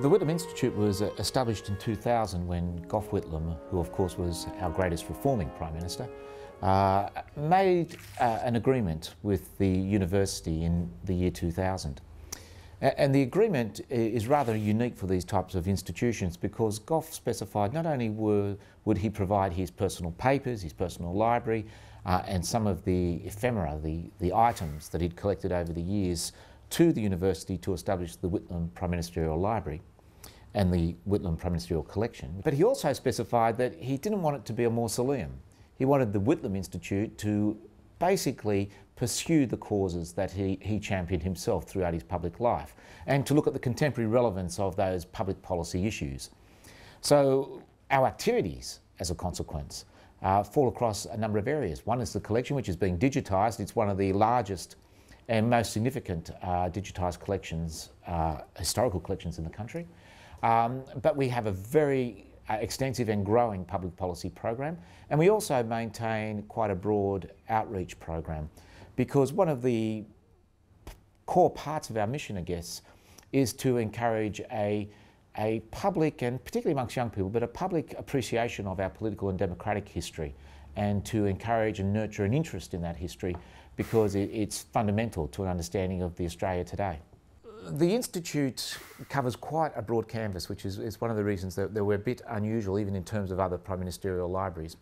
The Whitlam Institute was established in 2000 when Gough Whitlam, who of course was our greatest reforming Prime Minister, made an agreement with the university in the year 2000. And the agreement is rather unique for these types of institutions because Gough specified not only would he provide his personal papers, his personal library, and some of the ephemera, the items that he'd collected over the years to the university to establish the Whitlam Prime Ministerial Library and the Whitlam Prime Ministerial Collection. But he also specified that he didn't want it to be a mausoleum. He wanted the Whitlam Institute to basically pursue the causes that he championed himself throughout his public life and to look at the contemporary relevance of those public policy issues. So our activities, as a consequence, fall across a number of areas. One is the collection, which is being digitised. It's one of the largest and most significant digitised collections, historical collections in the country. But we have a very extensive and growing public policy program, and we also maintain quite a broad outreach program, because one of the core parts of our mission, I guess, is to encourage a public, and particularly amongst young people, but a public appreciation of our political and democratic history, and to encourage and nurture an interest in that history because it's fundamental to an understanding of the Australia today. The Institute covers quite a broad canvas, which is one of the reasons that we're a bit unusual, even in terms of other Prime Ministerial libraries.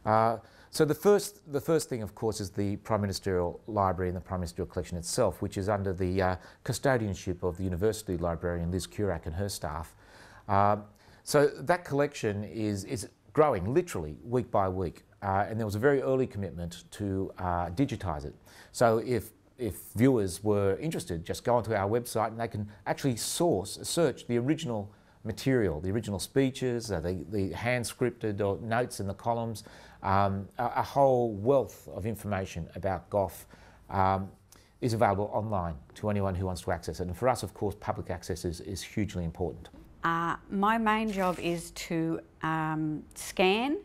So the first thing, of course, is the Prime Ministerial Library and the Prime Ministerial Collection itself, which is under the custodianship of the University Librarian Liz Curak and her staff. So that collection is growing literally week by week, and there was a very early commitment to digitise it. So if viewers were interested, just go onto our website and they can actually search the original material, the original speeches, the hand-scripted notes in the columns, a whole wealth of information about Gough is available online to anyone who wants to access it. And for us, of course, public access is hugely important. My main job is to scan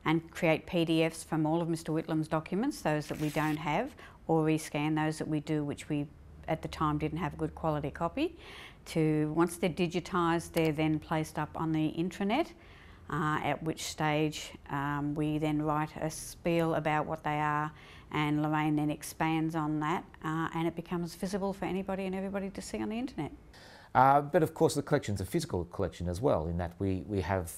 and create PDFs from all of Mr. Whitlam's documents, those that we don't have, or rescan those that we do, which we at the time didn't have a good quality copy. Once they're digitised, they're then placed up on the intranet, at which stage we then write a spiel about what they are, and Lorraine then expands on that, and it becomes visible for anybody and everybody to see on the internet. But of course the collection's a physical collection as well, in that we have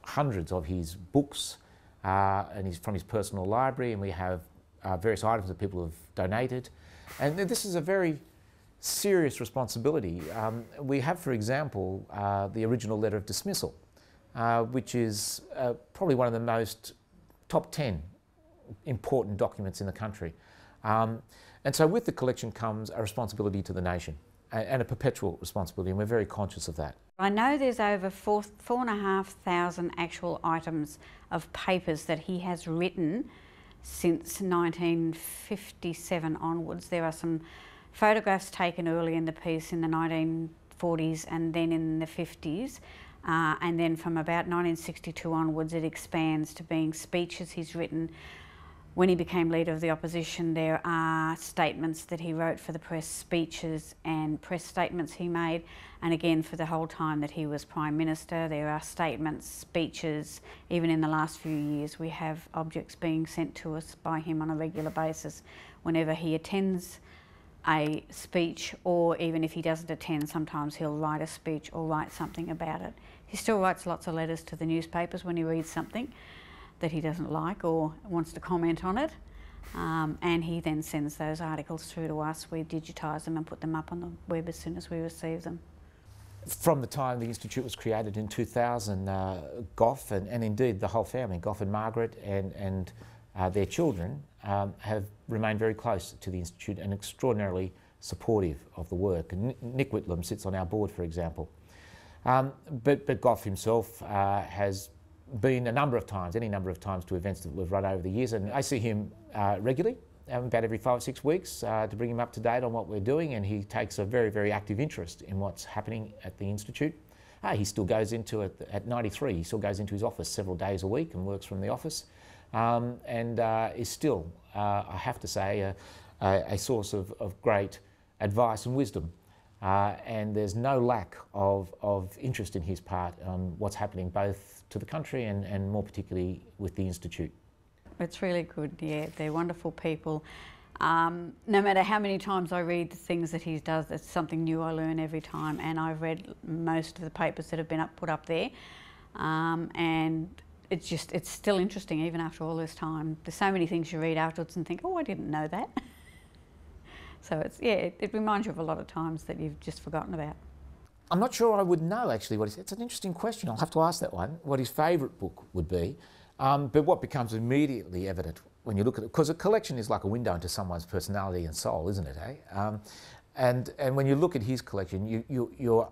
hundreds of his books and from his personal library, and we have various items that people have donated. And this is a very serious responsibility. We have, for example, the original letter of dismissal, which is probably one of the most top 10 important documents in the country. And so with the collection comes a responsibility to the nation, and a perpetual responsibility, and we're very conscious of that. I know there's over 4,500 actual items of papers that he has written since 1957 onwards. There are some photographs taken early in the piece in the 1940s and then in the 50s. And then from about 1962 onwards it expands to being speeches he's written. When he became Leader of the Opposition, there are statements that he wrote for the press, speeches and press statements he made. And again, for the whole time that he was Prime Minister, there are statements, speeches. Even in the last few years, we have objects being sent to us by him on a regular basis. Whenever he attends a speech, or even if he doesn't attend, sometimes he'll write a speech or write something about it. He still writes lots of letters to the newspapers when he reads something that he doesn't like or wants to comment on it, and he then sends those articles through to us. We digitise them and put them up on the web as soon as we receive them. From the time the Institute was created in 2000, Gough and indeed the whole family, Gough and Margaret and their children, have remained very close to the Institute and extraordinarily supportive of the work. And Nick Whitlam sits on our board, for example. But Gough himself has been any number of times to events that we've run over the years, and I see him regularly, about every 5 or 6 weeks, to bring him up to date on what we're doing, and he takes a very, very active interest in what's happening at the Institute. He still goes into it, at 93, he still goes into his office several days a week and works from the office, and is still, I have to say, a source of great advice and wisdom and there's no lack of interest in his part on what's happening both to the country and more particularly with the Institute. It's really good, yeah. They're wonderful people. No matter how many times I read the things that he does, it's something new I learn every time, and I've read most of the papers that have been put up there, and it's still interesting even after all this time. There's so many things you read afterwards and think, oh, I didn't know that. So it reminds you of a lot of times that you've just forgotten about. I'm not sure I would know actually what it's an interesting question. I'll have to ask that one, what his favourite book would be. But what becomes immediately evident when you look at it, because a collection is like a window into someone's personality and soul, isn't it, eh? And when you look at his collection, you're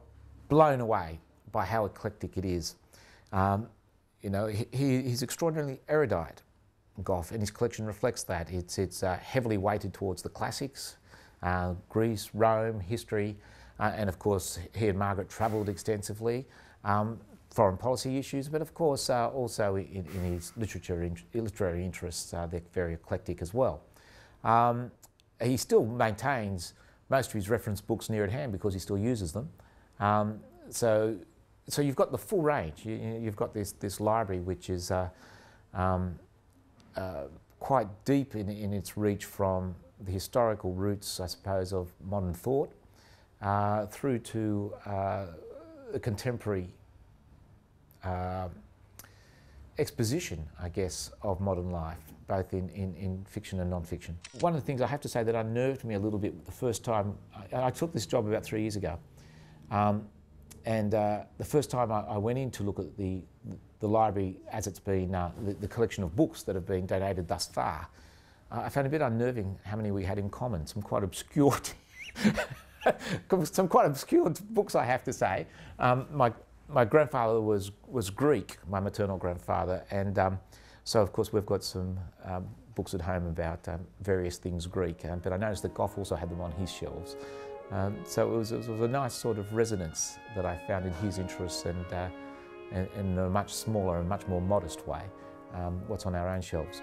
blown away by how eclectic it is. You know, he's extraordinarily erudite, Gough, and his collection reflects that. It's heavily weighted towards the classics, Greece, Rome, history, and of course he and Margaret travelled extensively. Foreign policy issues, but of course also in his literary interests, they're very eclectic as well. He still maintains most of his reference books near at hand because he still uses them. So you've got the full range. You've got this library which is quite deep in its reach from the historical roots, I suppose, of modern thought through to the contemporary exposition, I guess, of modern life, both in fiction and non-fiction. One of the things I have to say that unnerved me a little bit the first time, I took this job about 3 years ago, and the first time I went in to look at the library as it's been, the collection of books that have been donated thus far, I found it a bit unnerving how many we had in common, some quite obscure books, I have to say. My grandfather was Greek, my maternal grandfather, and so of course we've got some books at home about various things Greek, but I noticed that Gough also had them on his shelves. So it was a nice sort of resonance that I found in his interests and in a much smaller and much more modest way, what's on our own shelves.